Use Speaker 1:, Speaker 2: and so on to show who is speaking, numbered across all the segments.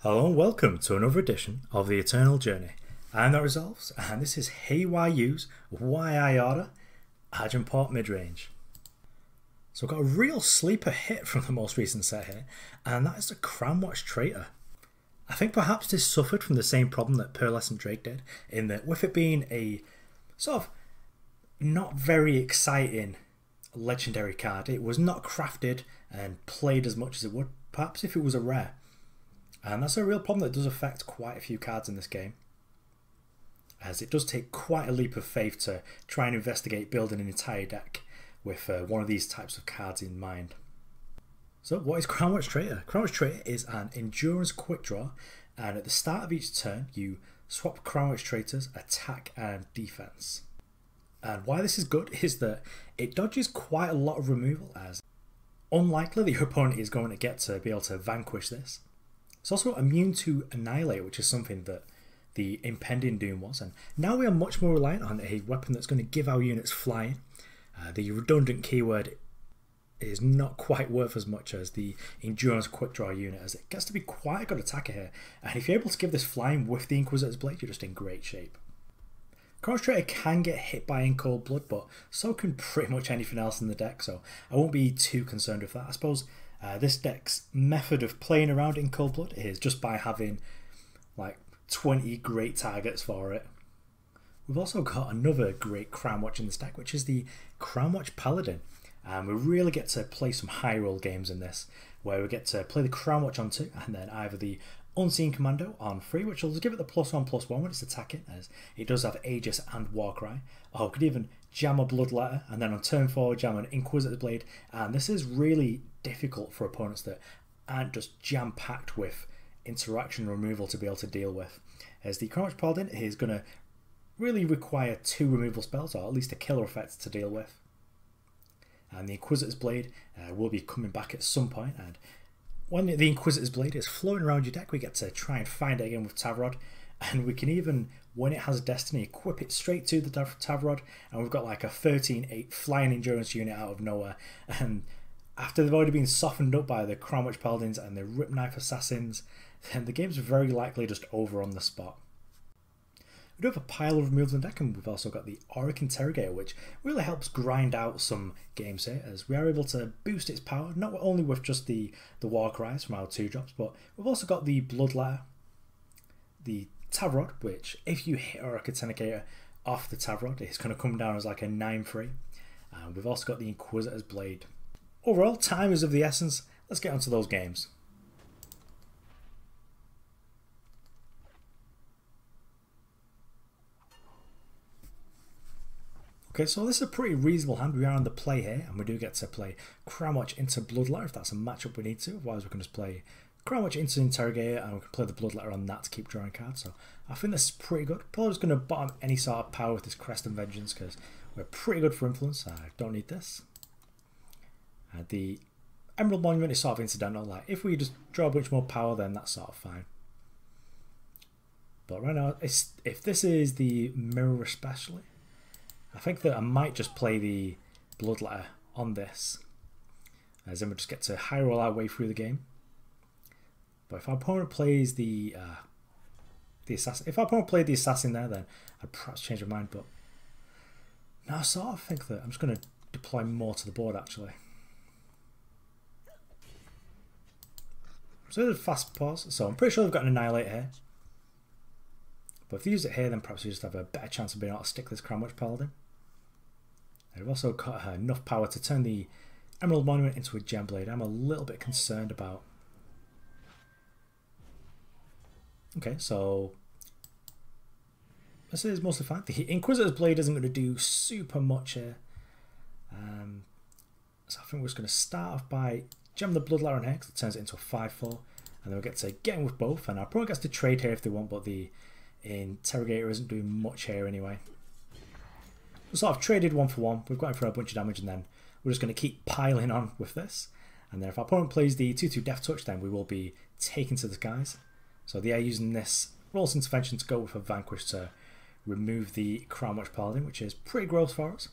Speaker 1: Hello and welcome to another edition of the Eternal Journey. I'm That Resolves, and this is HeyWhyYou's HeyWhyYou Argenport Midrange. So I've got a real sleeper hit from the most recent set here, and that is the Crownwatch Traitor. I think perhaps this suffered from the same problem that Pearlescent Drake did, in that with it being a sort of not very exciting legendary card, it was not crafted and played as much as it would perhaps if it was a rare. And that's a real problem that does affect quite a few cards in this game, as it does take quite a leap of faith to try and investigate building an entire deck with one of these types of cards in mind. So what is Crownwatch Traitor? Crownwatch Traitor is an endurance quick draw, and at the start of each turn you swap Crownwatch Traitor's attack and defense. And why this is good is that it dodges quite a lot of removal, as unlikely that your opponent is going to get to be able to vanquish this. It's also immune to Annihilate, which is something that the impending doom was, and now we are much more reliant on a weapon that's going to give our units flying. The redundant keyword is not quite worth as much as the endurance quick draw unit, as it gets to be quite a good attacker here, and if you're able to give this flying with the Inquisitor's Blade, you're just in great shape. Crownwatch Traitor can get hit by in cold blood, but so can pretty much anything else in the deck, so I won't be too concerned with that. I suppose this deck's method of playing around in cold blood is just by having like 20 great targets for it. We've also got another great Crownwatch in this deck, which is the Crownwatch Paladin. And we really get to play some high roll games in this, where we get to play the Crownwatch on 2 and then either the Unseen Commando on 3, which will give it the +1/+1 when it's attacking, as it does have Aegis and Warcry. Or we could even jam a Bloodletter, and then on turn 4 jam an Inquisitor's Blade, and this is really difficult for opponents that aren't just jam-packed with interaction removal to be able to deal with, as the Crownwatch Paladin is going to really require 2 removal spells, or at least a killer effect to deal with. And the Inquisitor's Blade will be coming back at some point, and when the Inquisitor's Blade is floating around your deck, we get to try and find it again with Tavrod, and we can even, when it has Destiny, equip it straight to the Tavrod, and we've got like a 13/8 flying endurance unit out of nowhere, and after they've already been softened up by the Crownwatch Paladins and the Ripknife Assassins, then the game's very likely just over on the spot. We do have a pile of removals in the deck, and we've also got the Auric Interrogator, which really helps grind out some games here, as we are able to boost its power, not only with just the Warcries from our 2-drops, but we've also got the Bloodletter, the Tavrod, which if you hit Auric Interrogator off the Tavrod, it's going to come down as like a 9/3. And we've also got the Inquisitor's Blade. Overall, time is of the essence. Let's get onto those games. Okay, so this is a pretty reasonable hand. We are on the play here, and we do get to play Crownwatch into Bloodletter if that's a matchup we need to. Otherwise, we can just play Crownwatch into Interrogator, and we can play the Bloodletter on that to keep drawing cards. So I think this is pretty good. Probably just going to bottom any sort of power with this Crest and Vengeance, because we're pretty good for influence. I don't need this. The Emerald Monument is sort of incidental. Like if we just draw a bunch more power, then that's sort of fine. But right now, if this is the Mirror especially, I think that I might just play the Bloodletter on this, as then we just get to high roll our way through the game. But if our opponent plays the assassin, if our opponent played the assassin there, then I'd perhaps change my mind. But now I sort of think that I'm just going to deploy more to the board actually. So there's a fast pause. So I'm pretty sure they've got an Annihilate here. But if they use it here, then perhaps we just have a better chance of being able to stick this Crownwatch Paladin. They've also got enough power to turn the Emerald Monument into a Gem Blade. I'm a little bit concerned about. Okay, so this is mostly fine. The Inquisitor's Blade isn't going to do super much here. So I think we're just going to start off by gem the Bloodletter on here, because it turns it into a 5/4. And then we get to get in with both. And our opponent gets to trade here if they want, but the Interrogator isn't doing much here anyway. We sort of traded 1 for 1. We've got him for a bunch of damage, and then we're just going to keep piling on with this. And then if our opponent plays the 2/2 Death Touch, then we will be taken to the skies. So they are using this Rolls Intervention to go with a Vanquish to remove the Crownwatch Paladin, which is pretty gross for us.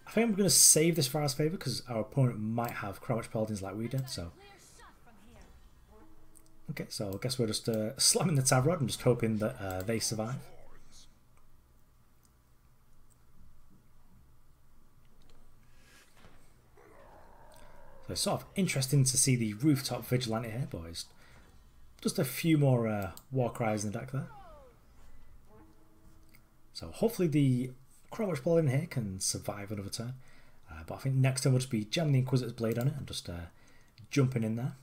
Speaker 1: I think I'm going to save this Vara's favour, because our opponent might have Crownwatch Paladins like we did. So Okay, so I guess we're just slamming the Tavrod and just hoping that they survive. So it's sort of interesting to see the rooftop vigilante here, boys. Just a few more war cries in the deck there. So hopefully the Crownwatch Paladin here can survive another turn. But I think next turn we'll just be jamming the Inquisitor's Blade on it and just jumping in there.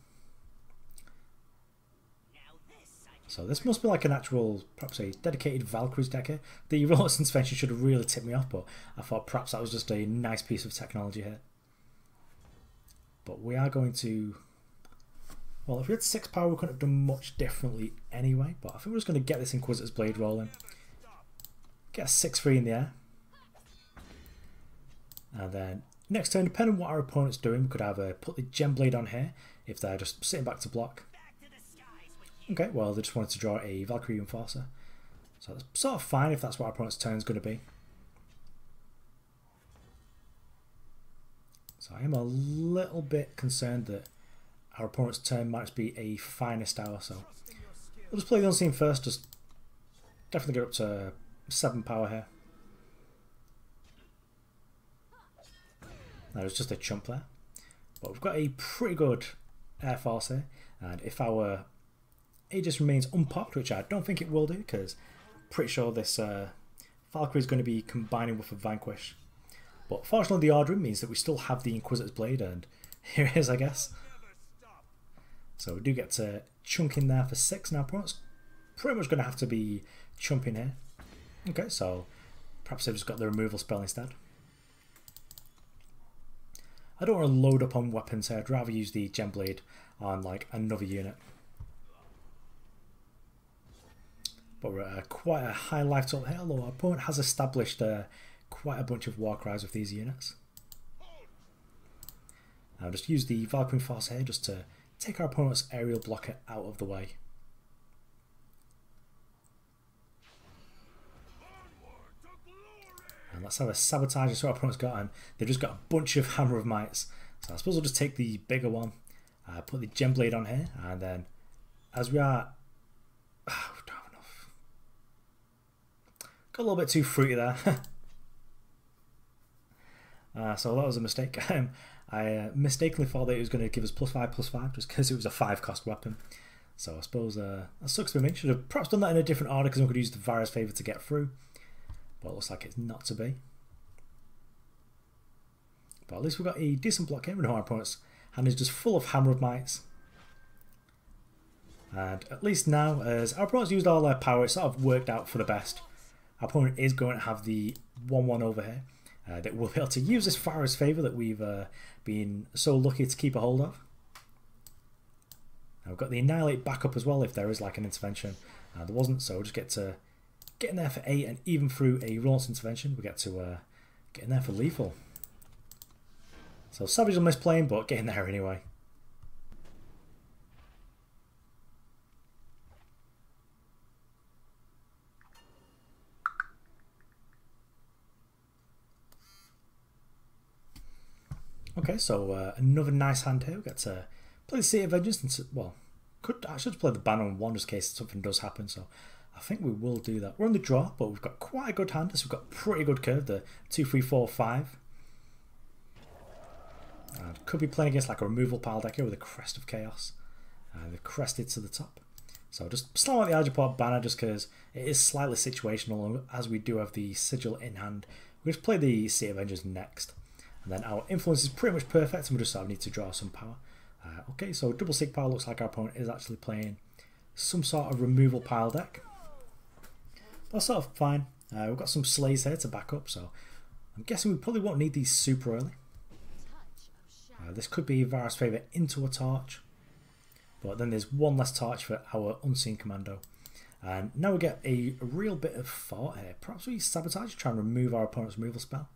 Speaker 1: So this must be like an actual, perhaps a dedicated Valkyrie's deck here. The Relentless Intervention should have really tipped me off, but I thought perhaps that was just a nice piece of technology here. But we are going to... Well, if we had 6 power, we couldn't have done much differently anyway. But I think we're just going to get this Inquisitor's Blade rolling. Get a 6-3 in the air. And then next turn, depending on what our opponent's doing, we could either put the Gem Blade on here if they're just sitting back to block. Okay, well, they just wanted to draw a Valkyrie Enforcer. So that's sort of fine if that's what our opponent's turn is going to be. So I am a little bit concerned that our opponent's turn might be a finest hour, so we'll just play the Unseen first, just definitely get up to 7 power here. That was just a chump there. But we've got a pretty good Air Force here, and if our Aegis remains unpopped, which I don't think it will do, because I'm pretty sure this Valkyrie is going to be combining with a Vanquish. But fortunately the ordering means that we still have the Inquisitor's Blade, and here it is, I guess. So we do get to chunk in there for 6 now. Pretty much going to have to be chumping here. Okay, so perhaps they've just got the removal spell instead. I don't want to load up on weapons here. I'd rather use the Gem Blade on like another unit. But we're at quite a high life total here, although our opponent has established quite a bunch of war cries with these units. I'll just use the Valkyrie Force here just to take our opponent's aerial blocker out of the way. And let's have a Sabotage. That's what our opponent's got, and they've just got a bunch of Hammer of Mights. So I suppose we'll just take the bigger one, put the Gem Blade on here, and then as we are... we don't have enough. Got a little bit too fruity there. So that was a mistake. I mistakenly thought that it was going to give us +5/+5 just because it was a 5-cost weapon. So I suppose that sucks for me. Should have perhaps done that in a different order because I could use the Vara's Favour to get through. But it looks like it's not to be. But at least we've got a decent block here. We know our opponent's hand is just full of Hammer of Mights. And at least now, as our opponent's used all their power, it's sort of worked out for the best. Our opponent is going to have the 1/1 over here. That we'll be able to use this Vara's Favour that we've been so lucky to keep a hold of. Now we've got the Annihilate backup as well if there is like an intervention. There wasn't, so we'll just get to get in there for 8, and even through a Relentless Intervention we get to get in there for lethal. So Savage will miss playing, but get in there anyway. Okay, so another nice hand here. We get to play the Sea of Vengeance. And, well, I should play the Banner on 1 just in case something does happen. So I think we will do that. We're on the draw, but we've got quite a good hand. So we've got a pretty good curve. The 2, 3, 4, 5. And could be playing against like a removal pile deck here with a Crest of Chaos. They've crested to the top. So just slam out the Argenport Banner just because it is slightly situational. As we do have the Sigil in hand, we just play the Sea of Vengeance next. And then our influence is pretty much perfect, and we just sort of need to draw some power. Okay, so double Sig power looks like our opponent is actually playing some sort of removal pile deck. That's sort of fine. We've got some Slays here to back up, so I'm guessing we probably won't need these super early. This could be Vara's Favour into a Torch, but then there's one less Torch for our Unseen Commando. And now we get a real bit of thought here. Perhaps we Sabotage, try and remove our opponent's removal spell.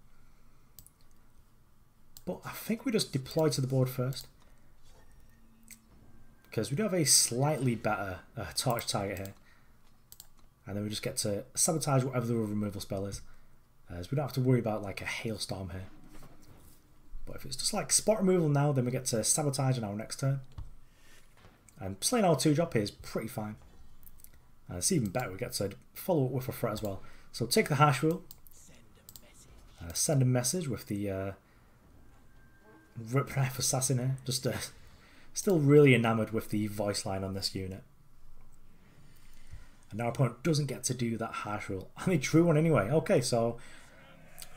Speaker 1: But I think we just deploy to the board first, because we do have a slightly better Torch target here. And then we just get to Sabotage whatever the removal spell is. As we don't have to worry about like a Hailstorm here. But if it's just like spot removal now, then we get to Sabotage on our next turn. And slaying our 2-drop here is pretty fine. It's even better, we get to follow up with a threat as well. So take the hash rule. Send a message with the Ripknife assassin here. Just still really enamoured with the voice line on this unit. And our opponent doesn't get to do that hash rule. And they drew one anyway. Okay, so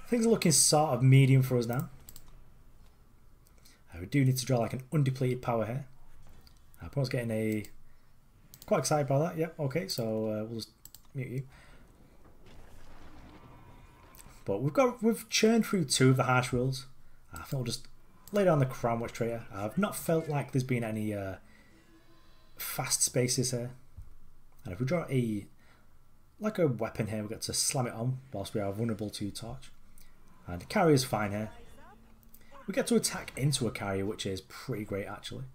Speaker 1: things are looking sort of medium for us now. We do need to draw like an undepleted power here. Our opponent's getting a... Quite excited by that. Yep, okay, so we'll just mute you. But we've churned through 2 of the hash rules. I think we'll just lay down the Crownwatch Traitor. I've not felt like there's been any fast spaces here. And if we draw a weapon here, we get to slam it on whilst we are vulnerable to torch. And the carrier is fine here. We get to attack into a carrier, which is pretty great actually.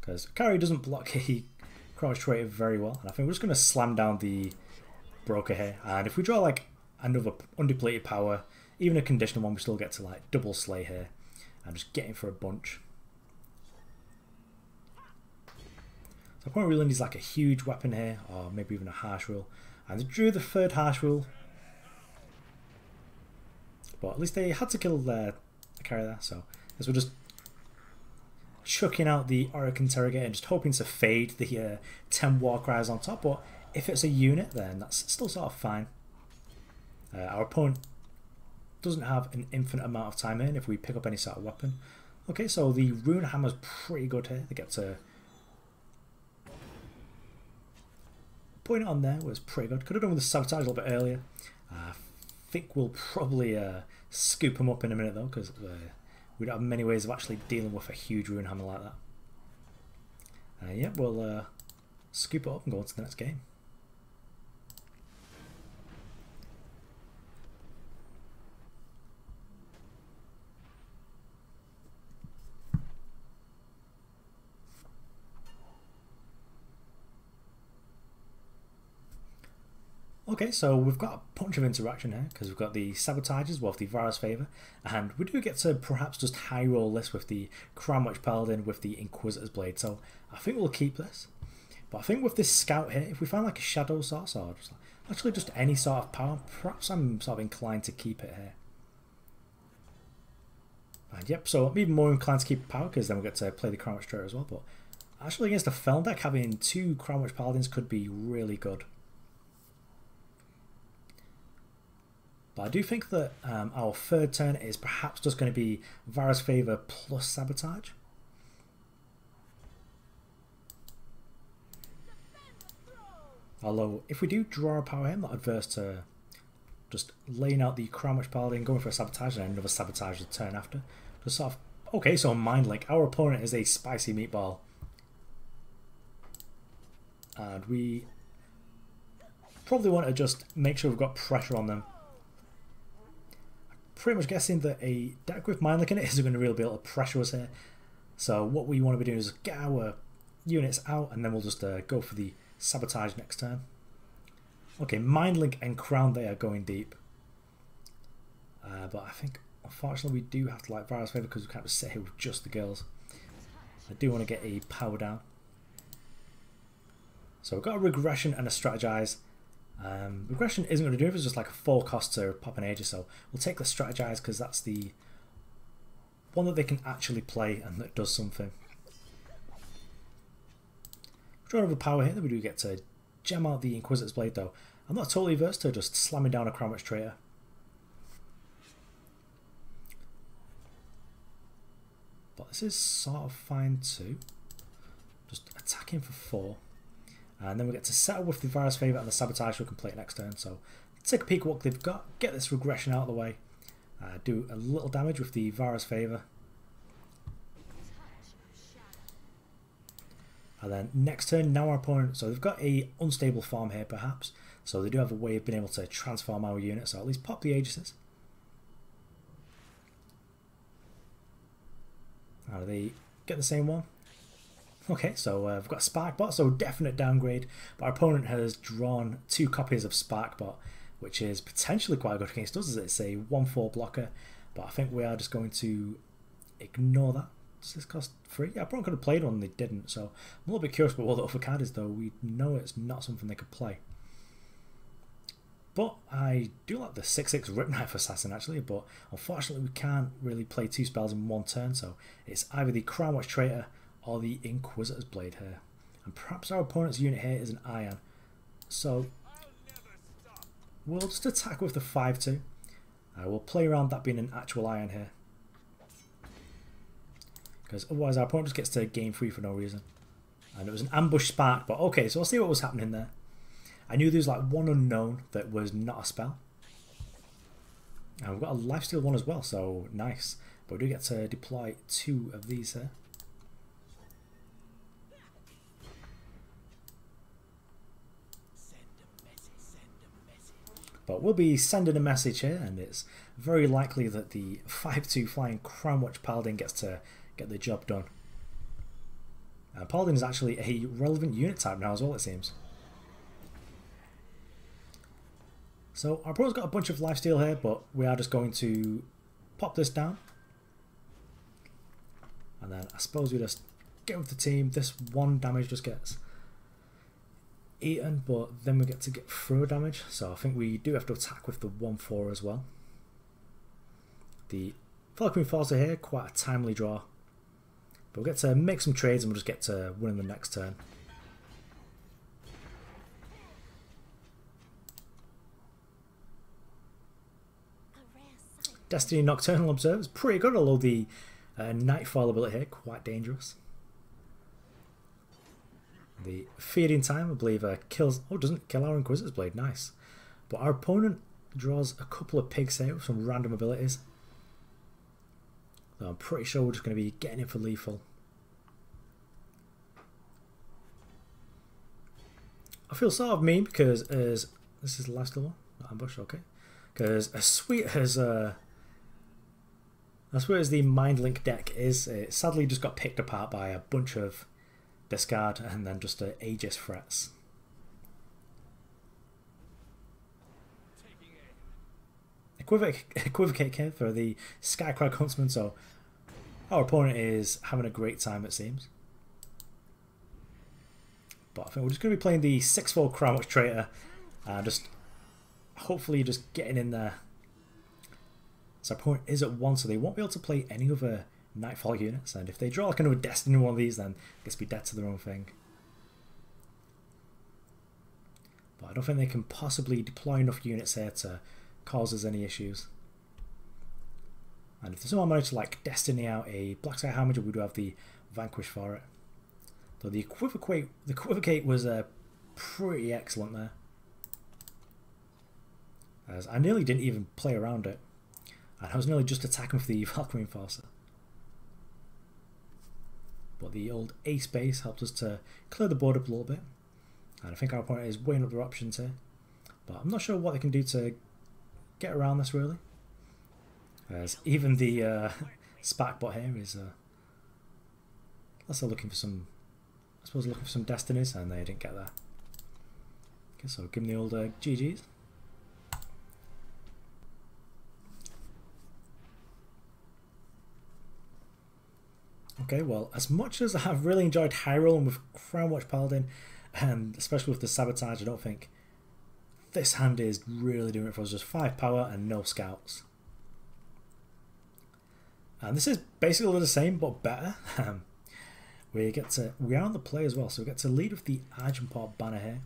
Speaker 1: Because a carrier doesn't block a Crownwatch Traitor very well. And I think we're just going to slam down the broker here. And if we draw like another undepleted power, even a conditional one, we still get to like double slay here. And just get in for a bunch. So I point really needs like a huge weapon here, or maybe even a harsh rule. And they drew the 3rd harsh rule. But at least they had to kill the carrier there. So as we're just chucking out the Auric Interrogator and just hoping to fade the 10 war cries on top. But if it's a unit, then that's still sort of fine. Our opponent doesn't have an infinite amount of time in if we pick up any sort of weapon. Okay, so the Rune Hammer's pretty good here. They get to... Putting it on there was pretty good. Could have done with the Sabotage a little bit earlier. I think we'll probably scoop him up in a minute though, because we don't have many ways of actually dealing with a huge Rune Hammer like that. Yeah, we'll scoop it up and go on to the next game. Okay, so we've got a bunch of interaction here because we've got the Sabotages with the Vara's Favour, and we do get to perhaps just high roll this with the Crownwatch Paladin with the Inquisitor's Blade, so I think we'll keep this. But I think with this Scout here, if we find like a Shadow Source or just actually just any sort of power, perhaps I'm sort of inclined to keep it here. And yep, so I'm even more inclined to keep power because then we'll get to play the Crownwatch Traitor as well, but actually against a Feln deck, having 2 Crownwatch Paladins could be really good. But I do think that our 3rd turn is perhaps just going to be Vara's Favour plus Sabotage. Although, if we do draw a power here, I'm not adverse to just laying out the Crownwatch Paladin, going for a Sabotage, and another Sabotage the turn after. Just sort of... Okay, so Mind Link. Our opponent is a spicy meatball. And we probably want to just make sure we've got pressure on them. Pretty much guessing that a deck with Mind Link in it isn't going to really be able to pressure us here. So what we want to be doing is get our units out and then we'll just go for the Sabotage next turn. Okay, Mind Link and Crown, they are going deep. But I think unfortunately we do have to like Vara's Favour because we can't just sit here with just the girls. I do want to get a power down. So we've got a Regression and a Strategize. Regression isn't going to do it, it's just like a 4 cost to pop an Aegis, so we'll take the Strategize because that's the one that they can actually play and that does something. Draw over power here, then we do get to gem out the Inquisitor's Blade though. I'm not totally averse to just slamming down a Crownwatch Traitor. But this is sort of fine too. Just attacking for 4. And then we get to settle with the Vara's Favour and the Sabotage we can play it next turn. So take a peek at what they've got, get this Regression out of the way, do a little damage with the Vara's Favour. And then next turn, now our opponent, so they've got a unstable farm here perhaps, so they do have a way of being able to transform our unit, so at least pop the Aegises. Do they get the same one? Okay, so we've got Sparkbot, so definite downgrade, but our opponent has drawn 2 copies of Sparkbot, which is potentially quite good against us, as it's a 1/4 blocker, but I think we are just going to ignore that. Does this cost 3? Yeah, I probably could have played one and they didn't, so I'm a little bit curious about what the other card is, though. We know it's not something they could play. But I do like the 6/6 Ripknife Assassin, actually, but unfortunately we can't really play 2 spells in one turn, so it's either the Crownwatch Traitor or the Inquisitor's Blade here. And perhaps our opponent's unit here is an Iron, so we'll just attack with the 5/2. We'll play around that being an actual Iron here, because otherwise our opponent just gets to game 3 for no reason. And it was an ambush spark, but okay, so we'll see what was happening there. I knew there was like one unknown that was not a spell. And we've got a lifesteal one as well, so nice. But we do get to deploy 2 of these here. But we'll be sending a message here, and it's very likely that the 5/2 flying Crownwatch Paladin gets to get the job done. Paladin is actually a relevant unit type now as well, it seems. So our opponent's got a bunch of lifesteal here, but we are just going to pop this down. And then I suppose we just get with the team. This 1 damage just gets eaten, but then we get to get throw damage. So I think we do have to attack with the 1/4 as well. The Valkyrie Enforcer here, quite a timely draw. But we'll get to make some trades and we'll just get to win in the next turn. Destiny Nocturnal Observer is pretty good, although the Nightfall ability here, quite dangerous. The Feeding Time, I believe, kills... Oh, doesn't kill our Inquisitor's Blade, nice. But our opponent draws a couple of pigs here with some random abilities. So I'm pretty sure we're just going to be getting it for lethal. I feel sort of mean because as... This is the last one, not ambush, okay. Because as sweet as the Mind Link deck is, it sadly just got picked apart by a bunch of discard and then just Aegis threats. Equivocate here for the Skycrag Huntsman, so our opponent is having a great time, it seems. But I think we're just going to be playing the 6/4 Crownwatch Traitor, just hopefully just getting in there. So our opponent is at 1, so they won't be able to play any other Nightfall units, and if they draw like another Destiny one of these, then I guess be dead to their own thing. But I don't think they can possibly deploy enough units here to cause us any issues. And if someone managed to like Destiny out a Black Sky Hamager, we do have the Vanquish for it. Though the Equivocate was pretty excellent there, as I nearly didn't even play around it, and I was nearly just attacking with the Valkyrie Enforcer. But the old Ace base helped us to clear the board up a little bit, and I think our opponent is weighing up their options here. But I'm not sure what they can do to get around this really, as even the Spark bot here is let's say looking for some, I suppose looking for some Destinies, and they didn't get that. Okay, so give them the old GG's. Okay, well, as much as I've really enjoyed high rolling with Crownwatch Paladin, and especially with the Sabotage, I don't think this hand is really doing it for us. Just 5 power and no scouts. And this is basically the same but better. We are on the play as well, so we get to lead with the Argenport banner here.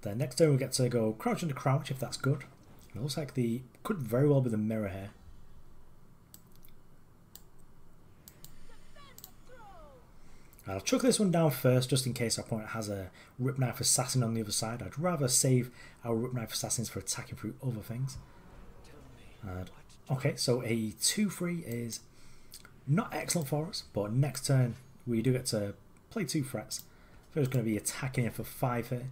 Speaker 1: Then next turn we get to go crouch into crouch if that's good. It looks like the could very well be the mirror here. I'll chuck this one down first just in case our opponent has a Ripknife Assassin on the other side. I'd rather save our Ripknife Assassins for attacking through other things. Okay, so a 2/3 is not excellent for us, but next turn we do get to play 2 threats. So it's going to be attacking it for 5 here.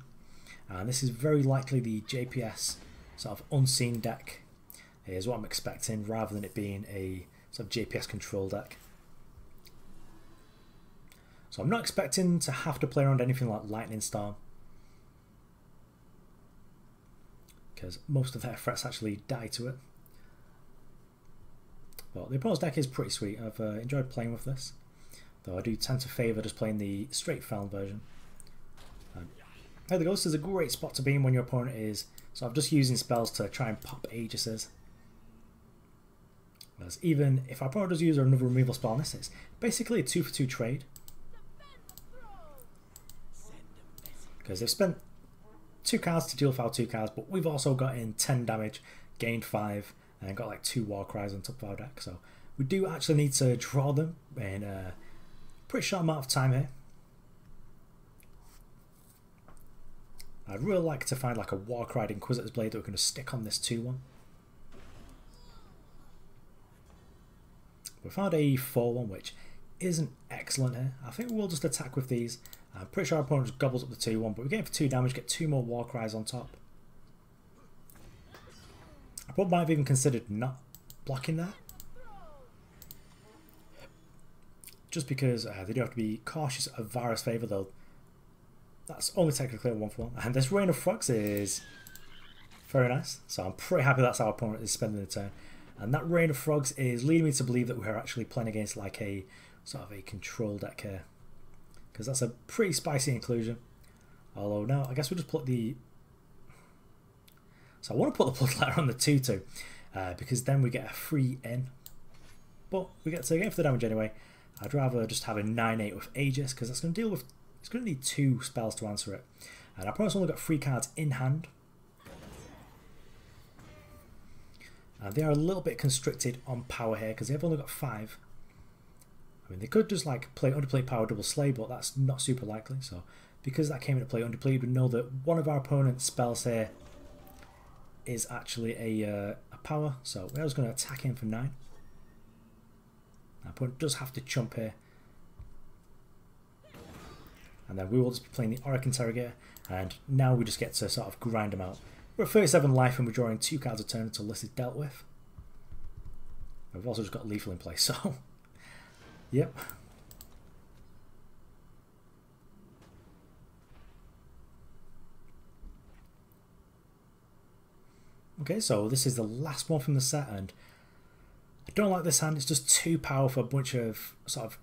Speaker 1: And this is very likely the JPS sort of unseen deck is what I'm expecting, rather than it being a sort of JPS control deck. So I'm not expecting to have to play around anything like Lightning Storm, because most of their threats actually die to it. But the opponent's deck is pretty sweet. I've enjoyed playing with this, though I do tend to favour just playing the straight Feln version. There the Ghost is a great spot to be in when your opponent is sort of just using spells to try and pop Aegises. Whereas even if our opponent does use another removal spell on this, it's basically a 2-for-2 trade. Because they've spent 2 cards to deal foul 2 cards, but we've also got in 10 damage, gained 5, and got like 2 war cries on top of our deck. So we do actually need to draw them in a pretty short amount of time here. I'd really like to find like a Warcried Inquisitor's Blade that we're going to stick on this 2-1. We found a 4-1, which isn't excellent here. I think we'll just attack with these. I'm pretty sure our opponent just gobbles up the 2-1, but we're getting for 2 damage, get 2 more Warcries on top. Our opponent might have even considered not blocking that. Just because they do have to be cautious of Vara's favour, though. That's only technically a 1-for-1. And this Rain of Frogs is very nice. So I'm pretty happy that's how our opponent is spending the turn. And that Rain of Frogs is leading me to believe that we're actually playing against like a sort of a control deck here. Because that's a pretty spicy inclusion. Although now I guess we'll just put the... So I want to put the Bloodletter on the 2-2. Because then we get a free in. But we get to get for the damage anyway. I'd rather just have a 9-8 with Aegis, because that's going to deal with... It's going to need 2 spells to answer it. And our opponent's only got 3 cards in hand. They are a little bit constricted on power here, because they've only got 5. I mean, they could just like play Underplate Power Double Slay, but that's not super likely. So, because that came into play Underplate, we know that one of our opponent's spells here is actually a power. So, we're just going to attack him for 9. Our opponent does have to chump here. And then we will just be playing the Auric Interrogator, and now we just get to sort of grind them out. We're at 37 life and we're drawing 2 cards a turn until this is dealt with. We've also just got Lethal in place, so... Yep. Okay, so this is the last one from the set, and I don't like this hand. It's just too powerful for a bunch of sort of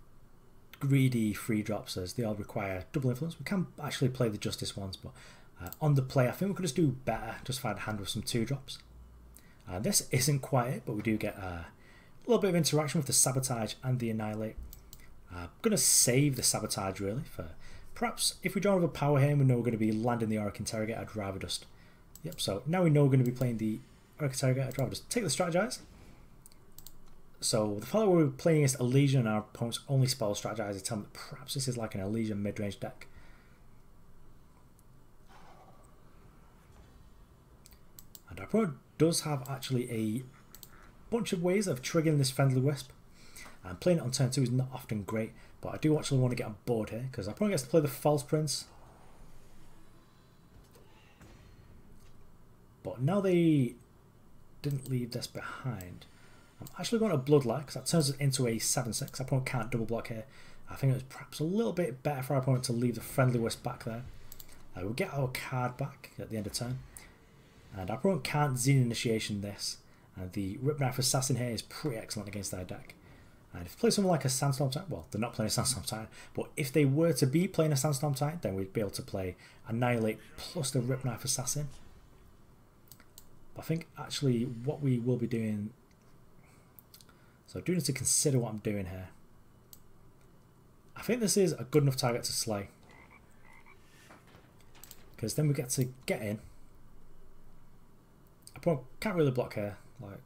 Speaker 1: greedy free drops, as they all require double influence. We can actually play the Justice ones, but on the play I think we could just do better, just find a hand with some 2 drops. This isn't quite it, but we do get a little bit of interaction with the Sabotage and the Annihilate. I'm going to save the Sabotage really for perhaps if we draw another power here and we know we're going to be landing the Auric Interrogator. I'd rather just... Yep, so now we know we're going to be playing the Auric Interrogator. I'd rather just take the Strategize. So the fact that we're playing against Elysian and our opponent's only spell Strategizer tell me that perhaps this is like an Elysian mid-range deck. And our opponent does have actually a bunch of ways of triggering this Friendly Wisp. And playing it on turn 2 is not often great, but I do actually want to get on board here, because our opponent gets to play the False Prince. But now they didn't leave this behind. I'm actually going to Bloodletter, because that turns it into a 7-6. Our opponent can't double block here. I think it was perhaps a little bit better for our opponent to leave the Friendly Wisp back there. We'll get our card back at the end of turn. And our opponent can't Xena Initiation this. And the Ripknife Assassin here is pretty excellent against their deck. And if they play something like a Sandstorm Titan, well, they're not playing a Sandstorm Titan, but if they were to be playing a Sandstorm Titan, then we'd be able to play Annihilate plus the Ripknife Assassin. But I think actually what we will be doing... So I do need to consider what I'm doing here. I think this is a good enough target to slay. Because then we get to get in. Opponent can't really block here. Like,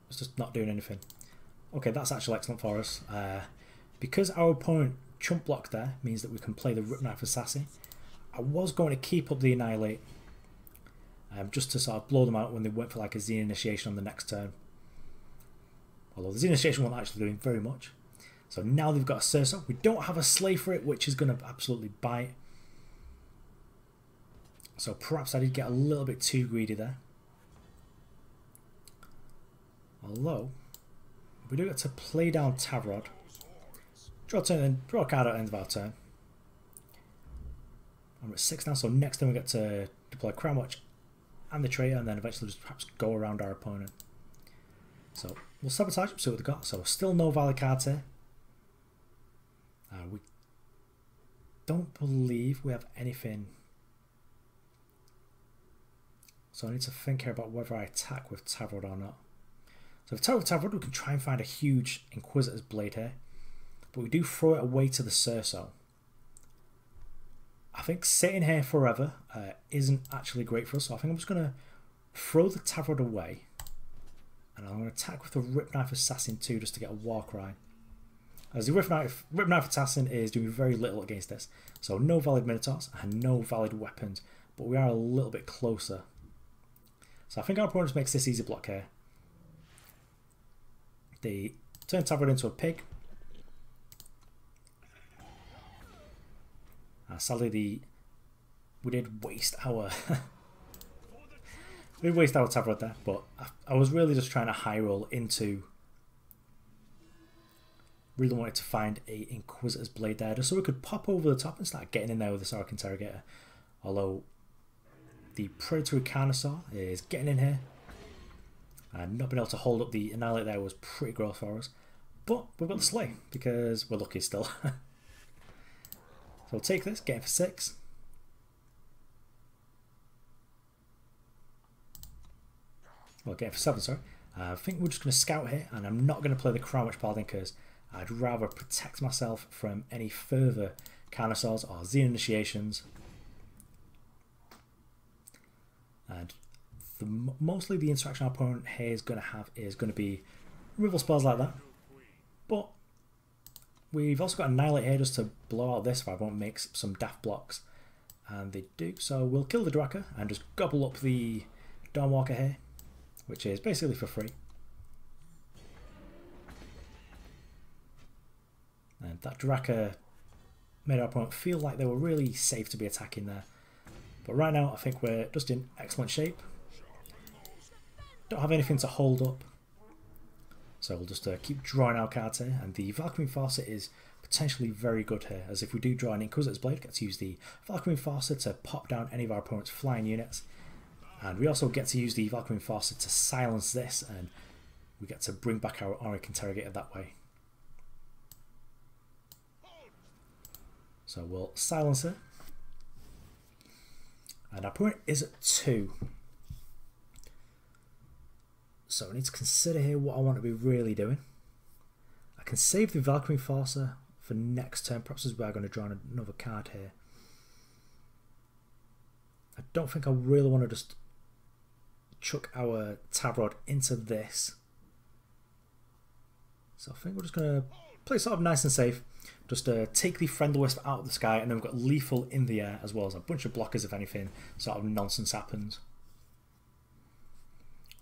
Speaker 1: it's just not doing anything. Okay, that's actually excellent for us. Because our opponent chump block there means that we can play the Ripknife Assassin. I was going to keep up the Annihilate. Just to sort of blow them out when they went for like a Xena Initiation on the next turn. Although the Xena Initiation wasn't actually doing very much. So now they've got a Cerso. We don't have a Slay for it, which is going to absolutely bite. So perhaps I did get a little bit too greedy there. Although, we do get to play down Tavrod. Draw a card at the end of our turn. And we're at 6 now, so next turn we get to deploy Crownwatch and the Traitor, and then eventually just perhaps go around our opponent. So we'll Sabotage them, see what they've got. So still no valid cards here. We don't believe we have anything. So I need to think here about whether I attack with Tavrod or not. So if I attack with Tavrod, we can try and find a huge Inquisitor's Blade here. But we do throw it away to the Cerso. I think sitting here forever isn't actually great for us. So I think I'm just going to throw the Tavrod away. And I'm going to attack with the Ripknife Assassin too, just to get a Warcry. As the Ripknife Assassin is doing very little against this. So no valid Minotaurs and no valid weapons. But we are a little bit closer. So I think our opponent makes this easy block here. They turn Tavrod into a pig. Sadly, we did waste our Tavrod there, but I was really just trying to high roll into. Really wanted to find a Inquisitor's Blade there, just so we could pop over the top and start getting in there with this Auric Interrogator. Although the predatory Carnosaur is getting in here, and not being able to hold up the Annihilate there was pretty gross for us. But we've got the Slay because we're lucky still. So we'll take this, get it for 6. Well, get it for 7, sorry. I think we're just going to scout here, and I'm not going to play the Crownwatch Paladin because I'd rather protect myself from any further Carnosaurs or Xenon initiations. And mostly the interaction our opponent here is going to have is going to be removal spells like that. But we've also got Annihilate here just to blow out this if I won't make some daft blocks. And they do. So we'll kill the Draka and just gobble up the Dawnwalker here, which is basically for free. And that Draka made our opponent feel like they were really safe to be attacking there. But right now I think we're just in excellent shape. Don't have anything to hold up. So we'll just keep drawing our cards here, and the Valkyrie Enforcer is potentially very good here, as if we do draw an Inquisitor's Blade, we get to use the Valkyrie Enforcer to pop down any of our opponent's flying units, and we also get to use the Valkyrie Enforcer to silence this, and we get to bring back our Auric Interrogator that way. So we'll silence it, and our opponent is at 2. So I need to consider here what I want to be really doing. I can save the Valkyrie Enforcer for next turn, perhaps as we are going to draw another card here. I don't think I really want to just chuck our Tavrod into this. So I think we're just going to play sort of nice and safe. Just take the Friendly Wisp out of the sky, and then we've got Lethal in the air, as well as a bunch of blockers if anything sort of nonsense happens.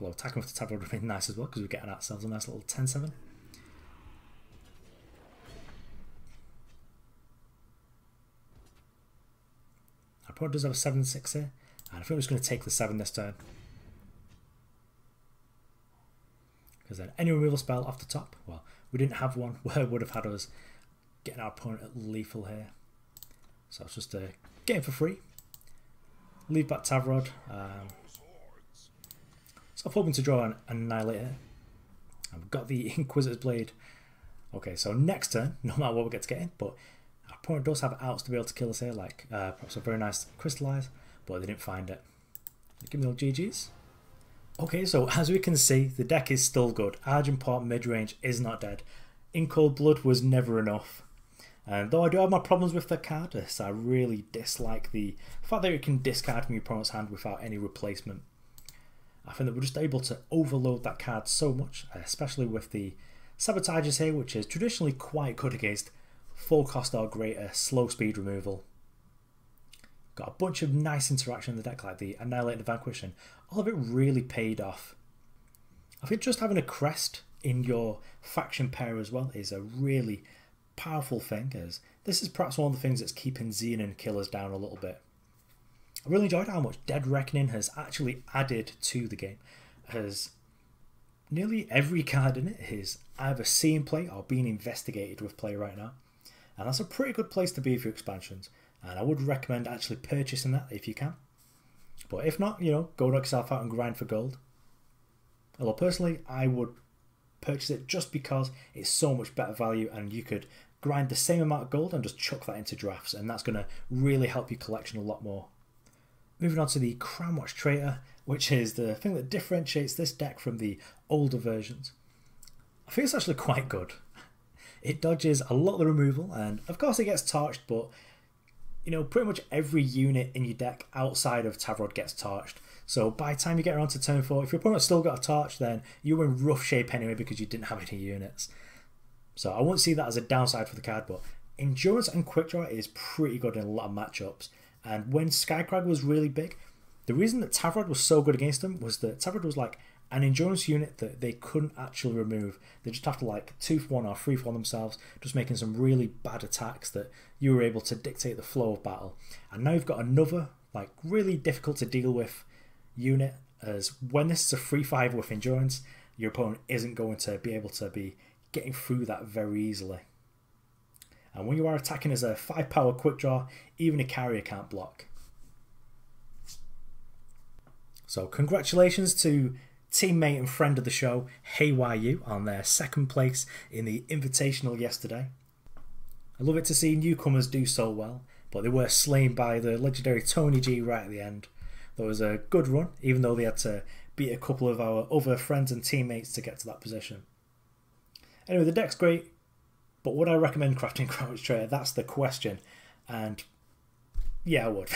Speaker 1: Although attacking with the Tavrod would have been nice as well, because we're getting ourselves a nice little 10-7. Our opponent does have a 7-6 here, and I think we're just going to take the 7 this turn. Because then any removal spell off the top, well, we didn't have one where it would have had us getting our opponent at lethal here. So it's just a game for free. Leave back Tavrod. So I'm hoping to draw an Annihilate here. And we've got the Inquisitor's Blade. Okay, so next turn, no matter what we get to get in, but our opponent does have outs to be able to kill us here, like perhaps a very nice Crystallize, but they didn't find it. Give me all GG's. Okay, so as we can see, the deck is still good. Argenport Midrange is not dead. In Cold Blood was never enough. And though I do have my problems with the card, I really dislike the fact that you can discard from your opponent's hand without any replacement. I think that we're just able to overload that card so much, especially with the Sabotages here, which is traditionally quite good against full cost or greater slow speed removal. Got a bunch of nice interaction in the deck, like the Annihilate and Vanquish, and all of it really paid off. I think just having a Crest in your faction pair as well is a really powerful thing, as this is perhaps one of the things that's keeping Xenon killers down a little bit. I really enjoyed how much Dead Reckoning has actually added to the game, as nearly every card in it is either seeing play or being investigated with play right now, and that's a pretty good place to be for expansions, and I would recommend actually purchasing that if you can. But if not, you know, go knock yourself out and grind for gold. Although personally, I would purchase it just because it's so much better value, and you could grind the same amount of gold and just chuck that into drafts, and that's going to really help your collection a lot more. Moving on to the Crownwatch Traitor, which is the thing that differentiates this deck from the older versions. I think it's actually quite good. It dodges a lot of the removal, and of course it gets torched, but you know, pretty much every unit in your deck outside of Tavrod gets torched. So by the time you get around to turn 4, if your opponent's still got a torch, then you're in rough shape anyway because you didn't have any units. So I won't see that as a downside for the card, but Endurance and Quickdraw is pretty good in a lot of matchups. And when Skycrag was really big, the reason that Tavrod was so good against them was that Tavrod was like an endurance unit that they couldn't actually remove. They just have to like 2-for-1 or 3-for-1 themselves, just making some really bad attacks that you were able to dictate the flow of battle. And now you've got another like really difficult to deal with unit, as when this is a 3-5 with endurance, your opponent isn't going to be able to be getting through that very easily. And when you are attacking as a 5-power quick draw, even a carrier can't block. So congratulations to teammate and friend of the show, HeyWhyYou, on their second place in the Invitational yesterday. I love it to see newcomers do so well, but they were slain by the legendary Tony G right at the end. That was a good run, even though they had to beat a couple of our other friends and teammates to get to that position. Anyway, the deck's great, but would I recommend crafting Crownwatch Traitor? That's the question. And yeah, I would.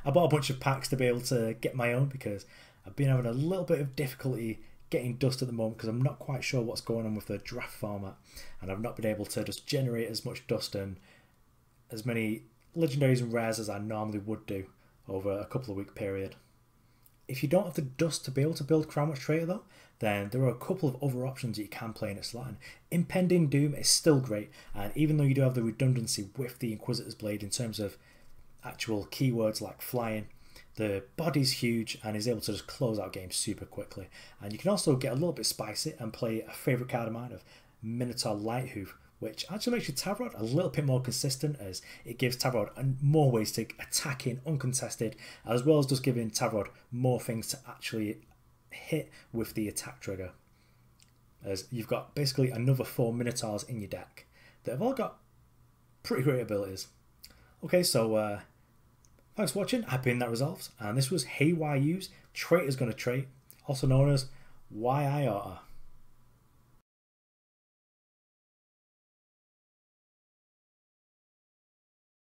Speaker 1: I bought a bunch of packs to be able to get my own because I've been having a little bit of difficulty getting dust at the moment because I'm not quite sure what's going on with the draft format, and I've not been able to just generate as much dust and as many legendaries and rares as I normally would do over a couple of week period. If you don't have the dust to be able to build Crownwatch Traitor though, then there are a couple of other options that you can play in its slot. Impending Doom is still great, and even though you do have the redundancy with the Inquisitor's Blade in terms of actual keywords like flying, the body's huge and is able to just close out games super quickly. And you can also get a little bit spicy and play a favourite card of mine of Minotaur Lighthoof, which actually makes your Tavrod a little bit more consistent, as it gives Tavrod more ways to attack in uncontested, as well as just giving Tavrod more things to actually hit with the attack trigger, as you've got basically another 4 Minotaurs in your deck that have all got pretty great abilities. Okay, so thanks for watching. I've been That Resolves, and this was HeyWhyYou's Traitor's Gonna Trait, also known as HeyWhyYou.